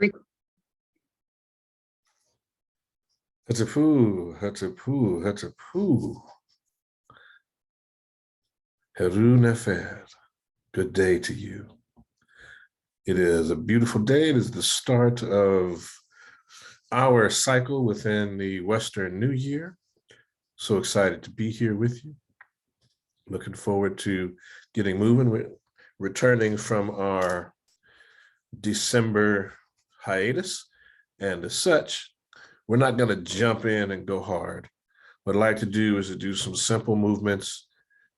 Re- Hatapoo, hatapoo, hatapoo. Heru Nefer. Good day to you. It is a beautiful day. It is the start of our cycle within the Western New Year. So excited to be here with you. Looking forward to getting moving. We're returning from our December hiatus. And as such, we're not going to jump in and go hard. What I'd like to do is to do some simple movements,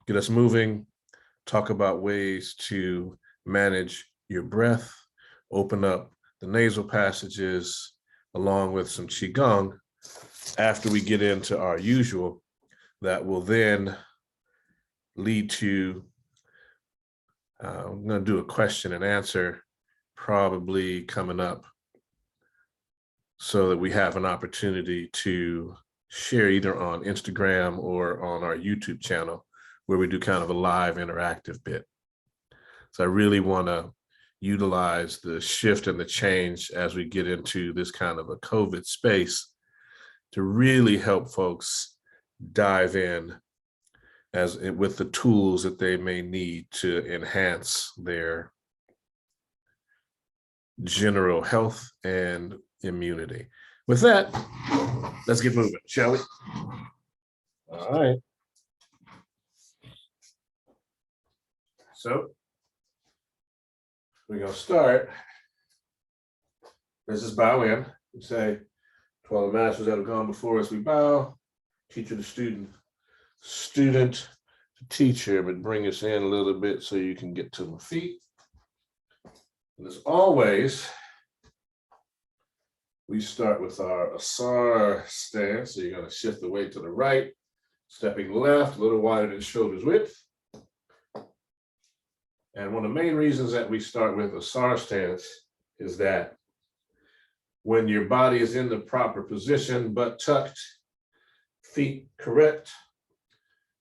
get us moving, talk about ways to manage your breath, open up the nasal passages, along with some Qigong. After we get into our usual, that will then lead to, I'm going to do a question and answer probably coming up so that we have an opportunity to share either on Instagram or on our YouTube channel where we do kind of a live interactive bit. So I really want to utilize the shift and the change as we get into this kind of a COVID space to really help folks dive in with the tools that they may need to enhance their general health and immunity. With that, let's get moving, shall we? All right. So we're going to start. Let's just bow in. We say, to all the masters that have gone before us, we bow. Teacher to student, student to teacher, but bring us in a little bit so you can get to my feet. And as always, we start with our Asar Stance. So you're going to shift the weight to the right, stepping left, a little wider than shoulder's width. And one of the main reasons that we start with Asar Stance is that when your body is in the proper position, butt tucked, feet correct,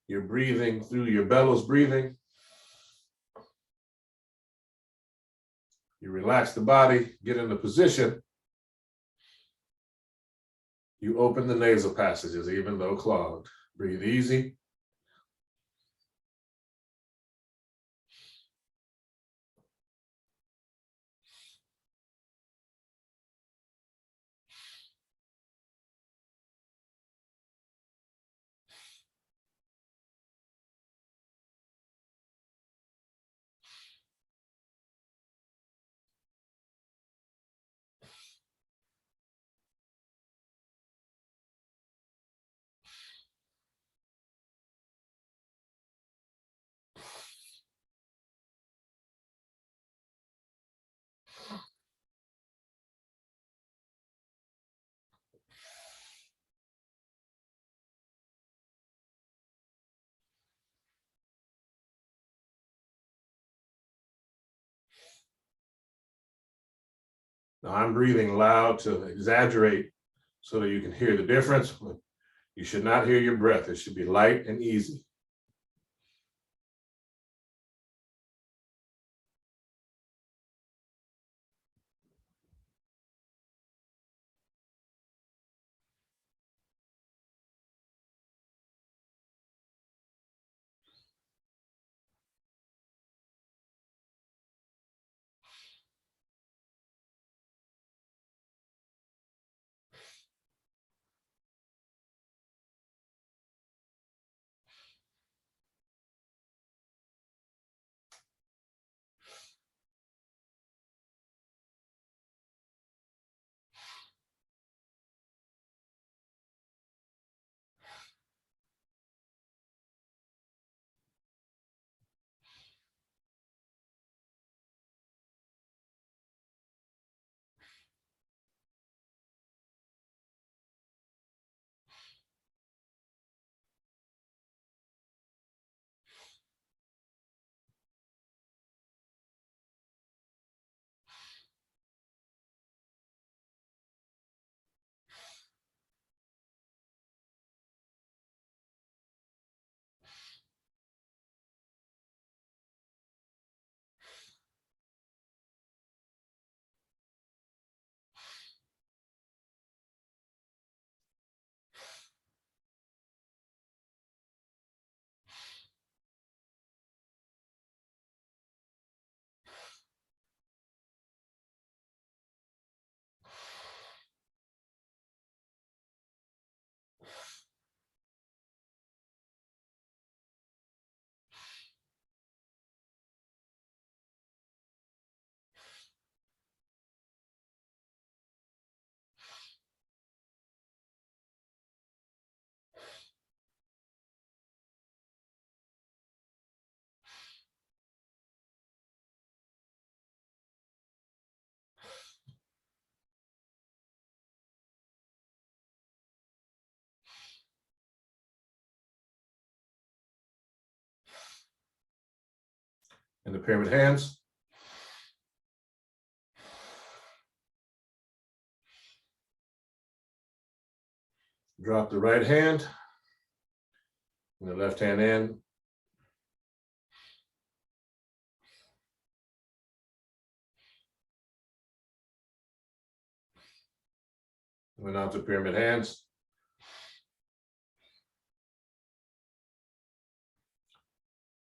you're breathing through your bellows breathing. You relax the body, get in the position. You open the nasal passages, even though clogged. Breathe easy. Now I'm breathing loud to exaggerate so that you can hear the difference. You should not hear your breath. It should be light and easy. And the pyramid hands. Drop the right hand and the left hand in. Went out to pyramid hands.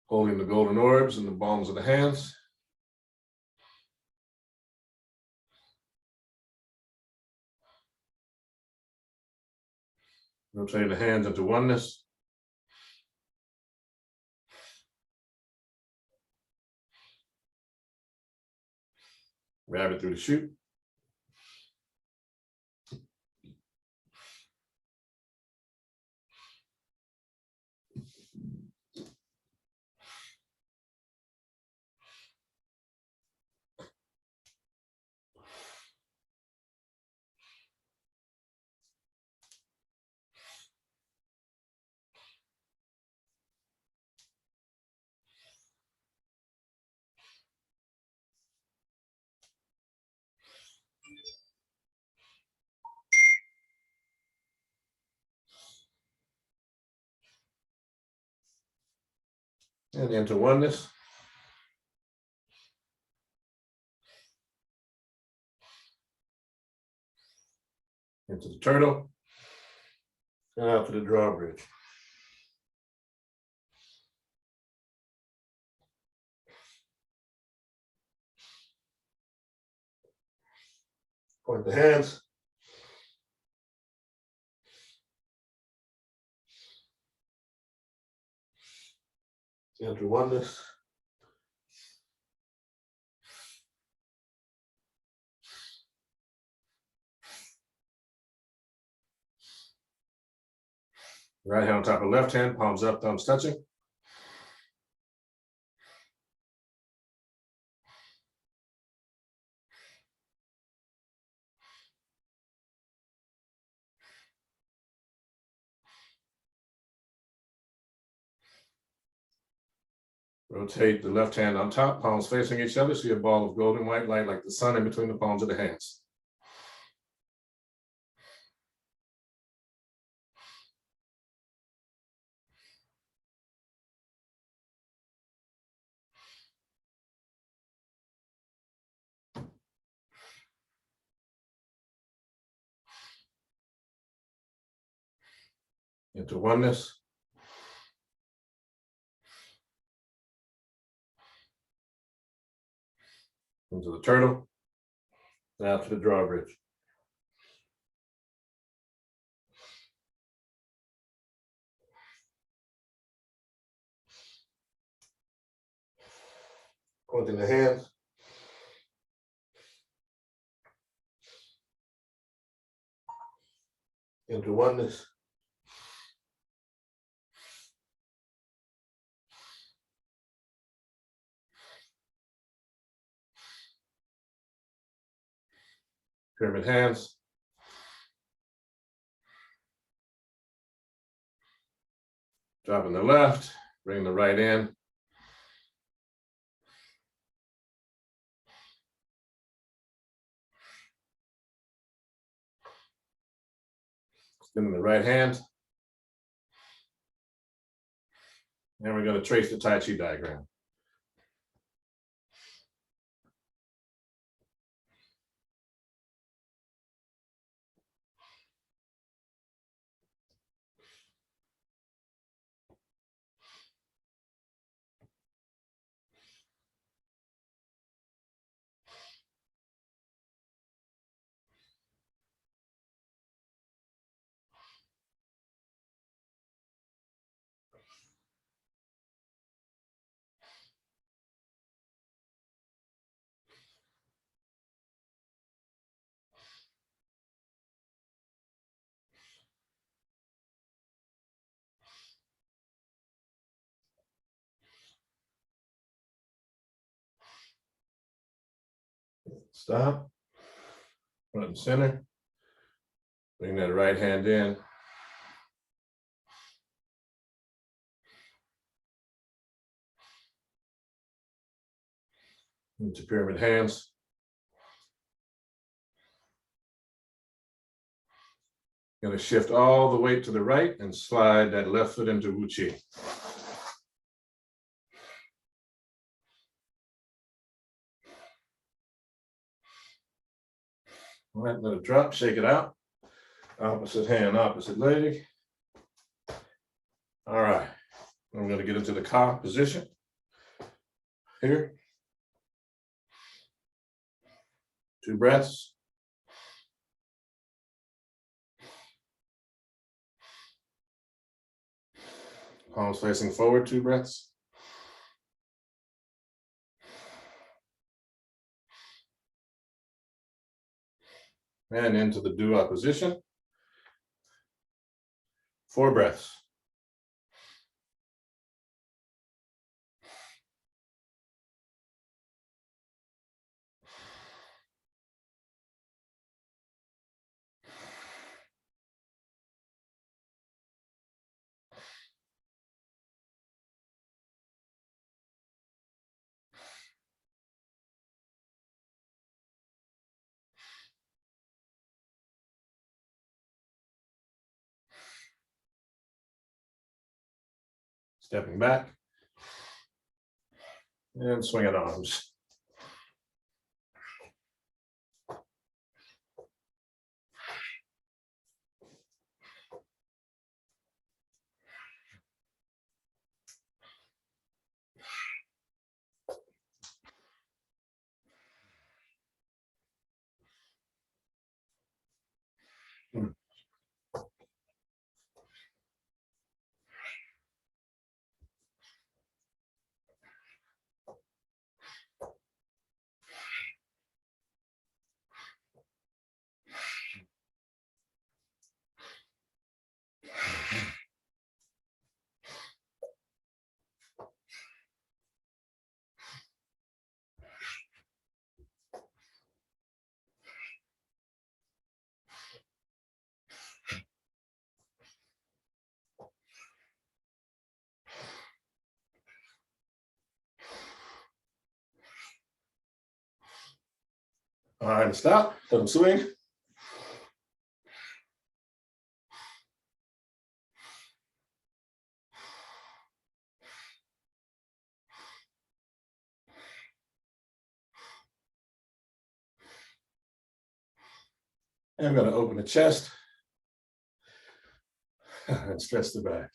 Holding the golden orbs in the palms of the hands. Rotating the hands into oneness. Rabbit through the chute. And into oneness. Into the turtle. And out to the drawbridge. Point the hands. Into oneness. Right hand on top of left hand, palms up, thumbs touching. Rotate the left hand on top, palms facing each other. See a ball of golden white light like the sun in between the palms of the hands. Into oneness. Into the turtle. Now to the drawbridge. Pointing the hands. Into oneness. Pyramid hands. Dropping the left, bring the right in. Extending the right hand. And we're going to trace the Tai Chi diagram. Stop. Front and center. Bring that right hand in. Into pyramid hands. Going to shift all the weight to the right and slide that left foot into Wu Chi. All right, let it drop, shake it out. Opposite hand, opposite leg. All right, I'm going to get into the Ka position here. 2 breaths. Palms facing forward, 2 breaths. And into the Dua position. 4 breaths. Stepping back. And swinging arms. All right, stop, let them swing. And I'm going to open the chest and stretch the back.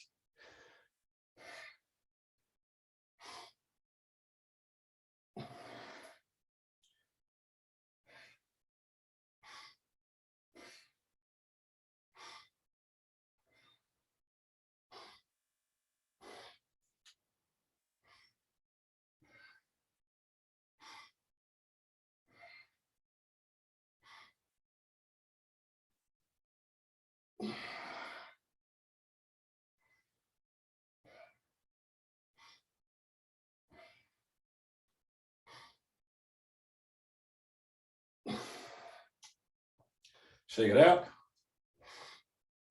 Shake it out.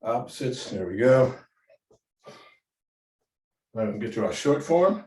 Opposites, there we go. Now we can get to our short form.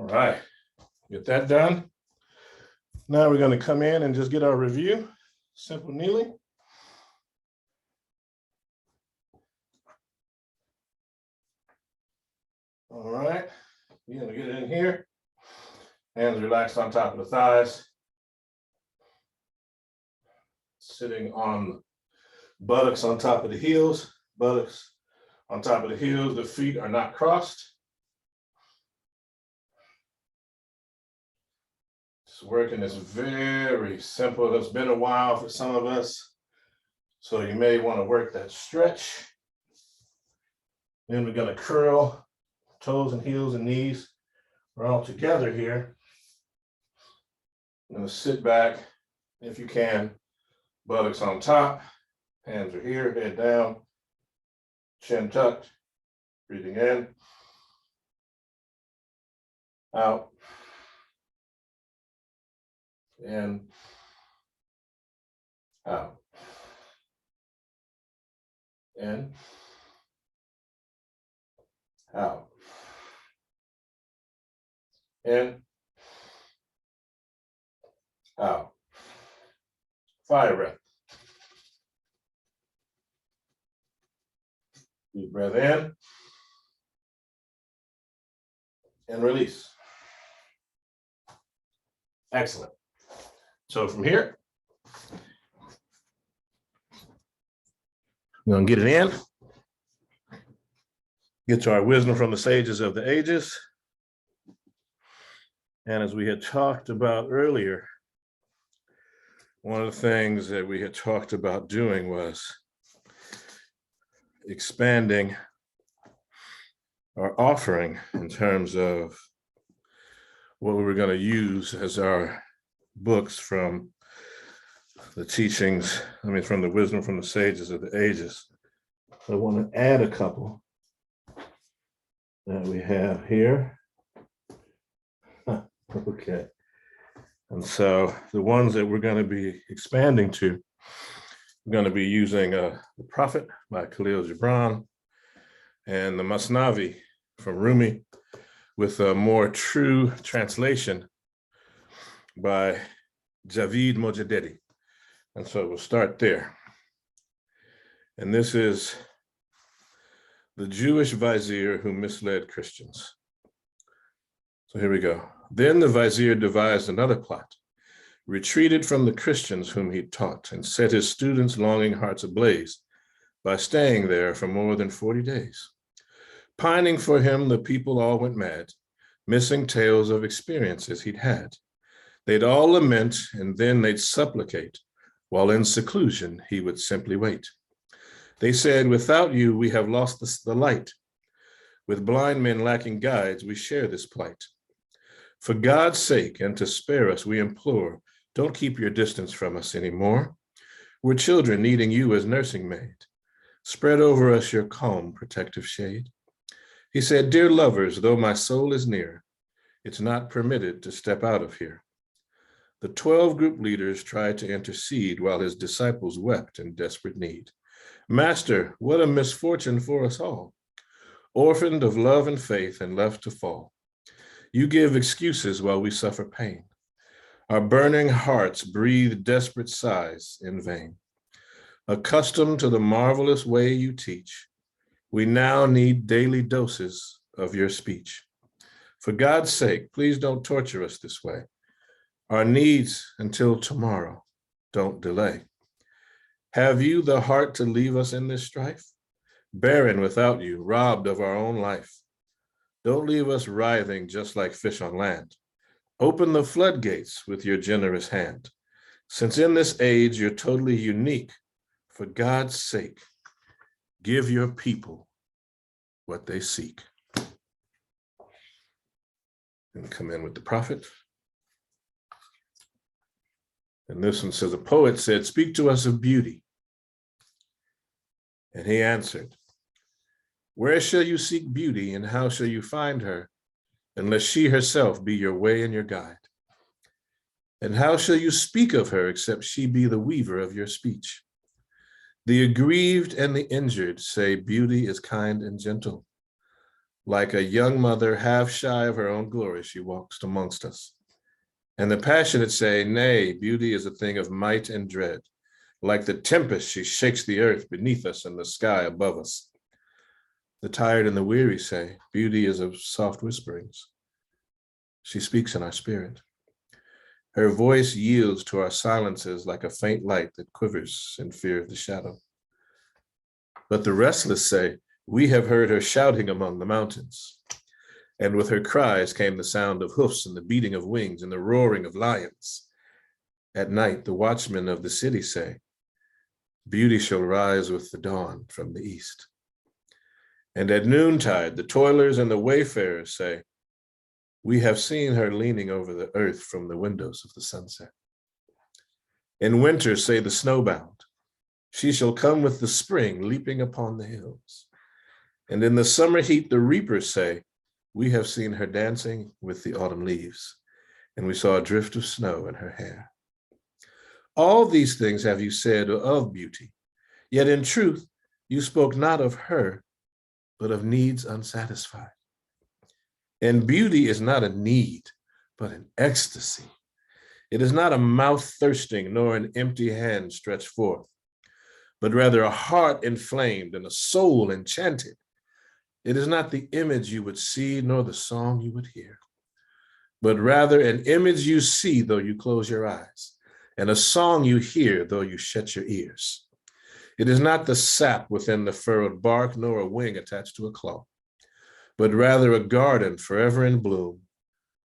right, get that done. Now we're going to come in and just get our review. Simple kneeling. All right, you're going to get it in here. Hands relaxed on top of the thighs. Sitting on buttocks on top of the heels. Buttocks on top of the heels. The feet are not crossed. This working is very simple. It's been a while for some of us, so you may want to work that stretch. Then we're going to curl toes and heels and knees. We're all together here. I'm going to sit back if you can, buttocks on top, hands are here, head down, chin tucked, breathing in, out, in, out, in, out, in, out. Fire breath. Deep breath in and release. Excellent. So from here, we're going to get it in. Get to our wisdom from the sages of the ages. And as we had talked about earlier, one of the things that we had talked about doing was expanding our offering in terms of what we were going to use as our books from the teachings, from the wisdom from the sages of the ages. I want to add a couple that we have here. Okay. And so the ones that we're going to be expanding to, we're going to be using The Prophet by Khalil Gibran and the Masnavi from Rumi with a more true translation by Javid Mojaddedi. And so we'll start there. And this is the Jewish vizier who misled Christians. So here we go. Then the vizier devised another plot, retreated from the Christians whom he taught, and set his students' longing hearts ablaze by staying there for more than 40 days. Pining for him, the people all went mad, missing tales of experiences he'd had. They'd all lament, and then they'd supplicate, while in seclusion he would simply wait. They said, without you, we have lost the light. With blind men lacking guides, we share this plight. For God's sake, and to spare us, we implore, don't keep your distance from us anymore. We're children needing you as nursing maid. Spread over us your calm, protective shade. He said, dear lovers, though my soul is near, it's not permitted to step out of here. The 12 group leaders tried to intercede while his disciples wept in desperate need. Master, what a misfortune for us all. Orphaned of love and faith and left to fall. You give excuses while we suffer pain. Our burning hearts breathe desperate sighs in vain. Accustomed to the marvelous way you teach, we now need daily doses of your speech. For God's sake, please don't torture us this way. Our needs until tomorrow, don't delay. Have you the heart to leave us in this strife? Barren without you, robbed of our own life. Don't leave us writhing just like fish on land. Open the floodgates with your generous hand. Since in this age you're totally unique, for God's sake, give your people what they seek. And come in with the prophet. And this one says, a poet said, speak to us of beauty. And he answered, where shall you seek beauty and how shall you find her unless she herself be your way and your guide? And how shall you speak of her except she be the weaver of your speech? The aggrieved and the injured say beauty is kind and gentle. Like a young mother, half shy of her own glory, she walks amongst us. And the passionate say, nay, beauty is a thing of might and dread. Like the tempest, she shakes the earth beneath us and the sky above us. The tired and the weary say, beauty is of soft whisperings. She speaks in our spirit. Her voice yields to our silences like a faint light that quivers in fear of the shadow. But the restless say, we have heard her shouting among the mountains. And with her cries came the sound of hoofs and the beating of wings and the roaring of lions. At night, the watchmen of the city say, beauty shall rise with the dawn from the east. And at noontide, the toilers and the wayfarers say, we have seen her leaning over the earth from the windows of the sunset. In winter, say the snowbound, she shall come with the spring leaping upon the hills. And in the summer heat, the reapers say, we have seen her dancing with the autumn leaves, and we saw a drift of snow in her hair. All these things have you said of beauty, yet in truth, you spoke not of her, but of needs unsatisfied. And beauty is not a need, but an ecstasy. It is not a mouth thirsting, nor an empty hand stretched forth, but rather a heart inflamed and a soul enchanted. It is not the image you would see, nor the song you would hear, but rather an image you see though you close your eyes, and a song you hear though you shut your ears. It is not the sap within the furrowed bark, nor a wing attached to a claw, but rather a garden forever in bloom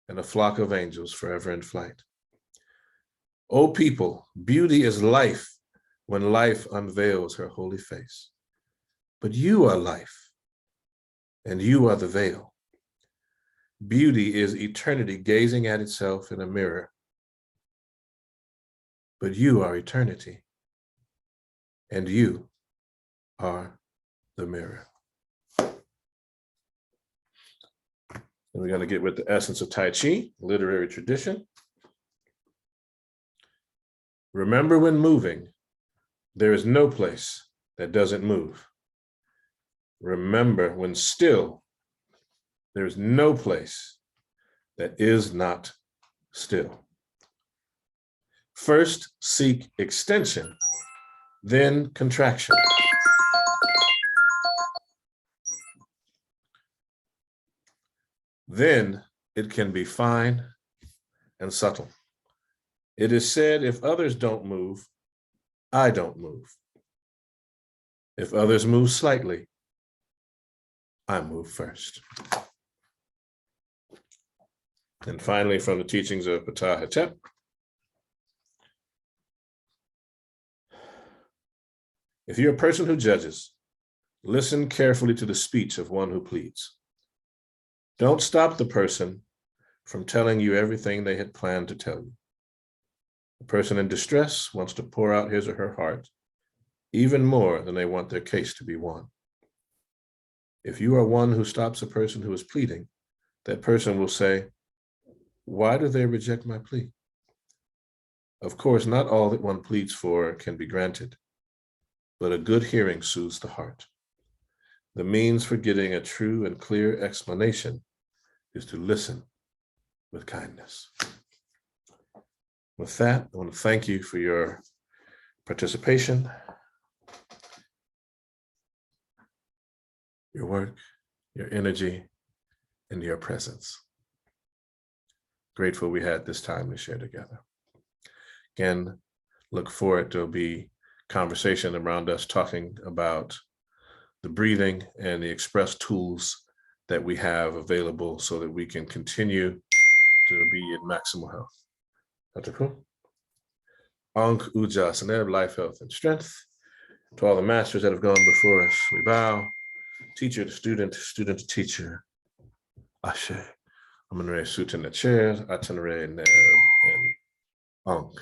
and a flock of angels forever in flight. O people, beauty is life when life unveils her holy face. But you are life, and you are the veil. Beauty is eternity gazing at itself in a mirror. But you are eternity, and you are the mirror. And we're going to get with the essence of Tai Chi, literary tradition. Remember, when moving, there is no place that doesn't move. Remember, when still, there is no place that is not still. First, seek extension, then contraction. Then it can be fine and subtle. It is said, if others don't move, I don't move. If others move slightly, I move first. And finally, from the teachings of Ptah Hetep, if you're a person who judges, listen carefully to the speech of one who pleads. Don't stop the person from telling you everything they had planned to tell you. The person in distress wants to pour out his or her heart even more than they want their case to be won. If you are one who stops a person who is pleading, that person will say, why do they reject my plea? Of course, not all that one pleads for can be granted, but a good hearing soothes the heart. The means for getting a true and clear explanation is to listen with kindness. With that, I want to thank you for your participation, your work, your energy, and your presence. Grateful we had this time to share together. Again, look forward to be conversation around us talking about the breathing and the express tools that we have available so that we can continue to be in maximal health. That's cool. Ankh Uja Saner, life, health, and strength. To all the masters that have gone before us, we bow. Teacher to student, student to teacher. Ashe. Amunre Sut in the chairs, Atanre Neb, and Ankh.